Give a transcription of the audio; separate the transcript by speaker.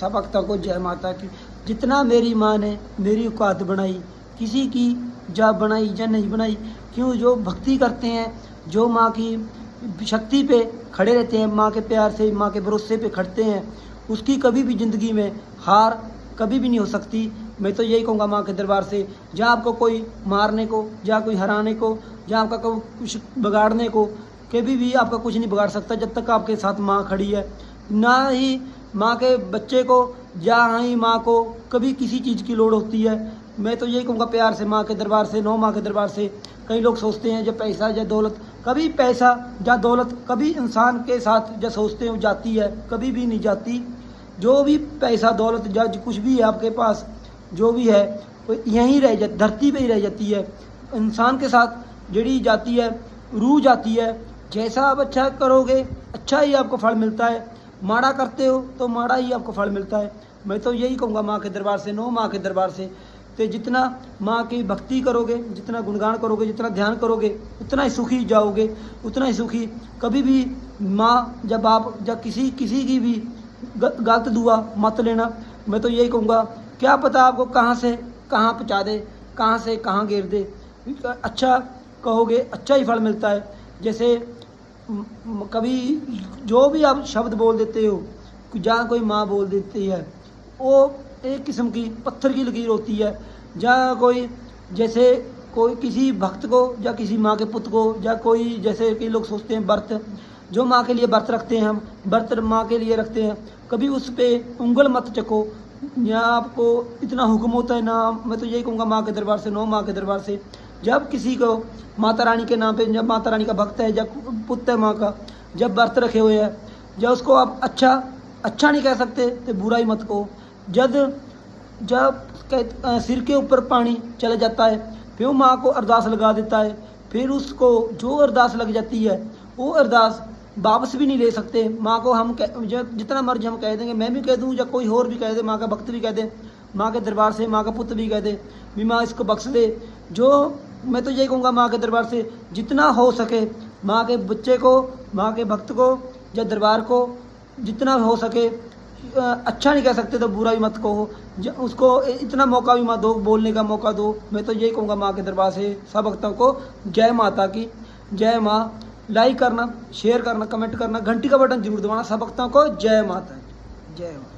Speaker 1: सब भक्तों को जय माता की। जितना मेरी माँ ने मेरी औकात बनाई, किसी की जा बनाई या नहीं बनाई, क्यों जो भक्ति करते हैं, जो माँ की शक्ति पे खड़े रहते हैं, माँ के प्यार से, माँ के भरोसे पे खड़ते हैं, उसकी कभी भी ज़िंदगी में हार कभी भी नहीं हो सकती। मैं तो यही कहूँगा माँ के दरबार से, जहाँ आपको कोई मारने को, जहाँ कोई हराने को, जहाँ आपका कोई कुछ बिगाड़ने को, कभी भी आपका कुछ नहीं बिगाड़ सकता जब तक आपके साथ माँ खड़ी है। ना ही माँ के बच्चे को, जहाँ ही माँ को कभी किसी चीज़ की लोड़ होती है। मैं तो यही कहूँगा प्यार से माँ के दरबार से, नौ माँ के दरबार से। कई लोग सोचते हैं जब पैसा या दौलत, कभी पैसा या दौलत कभी इंसान के साथ जो सोचते हैं जाती है, कभी भी नहीं जाती। जो भी पैसा दौलत या कुछ भी है आपके पास, जो भी है वो यहीं रह जाती, धरती पे ही रह जाती है। इंसान के साथ जड़ी जाती है, रूह जाती है। जैसा आप अच्छा करोगे अच्छा ही आपको फल मिलता है, माड़ा करते हो तो माड़ा ही आपको फल मिलता है। मैं तो यही कहूँगा माँ के दरबार से, नौ माँ के दरबार से, तो जितना माँ की भक्ति करोगे, जितना गुणगान करोगे, जितना ध्यान करोगे, उतना ही सुखी जाओगे, उतना ही सुखी। कभी भी माँ जब किसी की भी गलत दुआ मत लेना। मैं तो यही कहूँगा, क्या पता आपको कहाँ से कहाँ पहुँचा दे, कहाँ से कहाँ गिर दे। अच्छा कहोगे अच्छा ही फल मिलता है। जैसे कभी जो भी आप शब्द बोल देते हो, जहाँ कोई माँ बोल देती है, वो एक किस्म की पत्थर की लकीर होती है। जहाँ कोई, जैसे कोई किसी भक्त को या किसी माँ के पुत्र को, या कोई जैसे कि लोग सोचते हैं व्रत, जो माँ के लिए व्रत रखते हैं, हम व्रत माँ के लिए रखते हैं, कभी उस पर उंगल मत चको। यहाँ आपको इतना हुक्म होता है ना। मैं तो यही कहूँगा माँ के दरबार से, नौ माँ के दरबार से, जब किसी को माता रानी के नाम पे, जब माता रानी का भक्त है, जब पुत्र है माँ का, जब व्रत रखे हुए हैं, जब उसको आप अच्छा नहीं कह सकते तो बुरा ही मत कहो। जब सिर के ऊपर पानी चला जाता है, फिर माँ को अरदास लगा देता है, फिर उसको जो अरदास लग जाती है वो अरदास वापस भी नहीं ले सकते। माँ को हम जितना मर्जी हम कह देंगे, मैं भी कह दूँ या कोई और भी कह दे, माँ का भक्त भी कह दे, माँ के दरबार से माँ का पुत्र भी कह दे भी माँ इसको बख्श दे। जो मैं तो यही कहूँगा माँ के दरबार से जितना हो सके, माँ के बच्चे को, माँ के भक्त को या दरबार को जितना हो सके, अच्छा नहीं कह सकते तो बुरा भी मत कहो, उसको इतना मौका भी मत दो, बोलने का मौका दो। मैं तो यही कहूँगा माँ के दरबार से सब भक्तों को जय माता की, जय माँ। लाइक करना, शेयर करना, कमेंट करना, घंटी का बटन जरूर दबाना। सब भक्तों को जय माता की, जय माँ।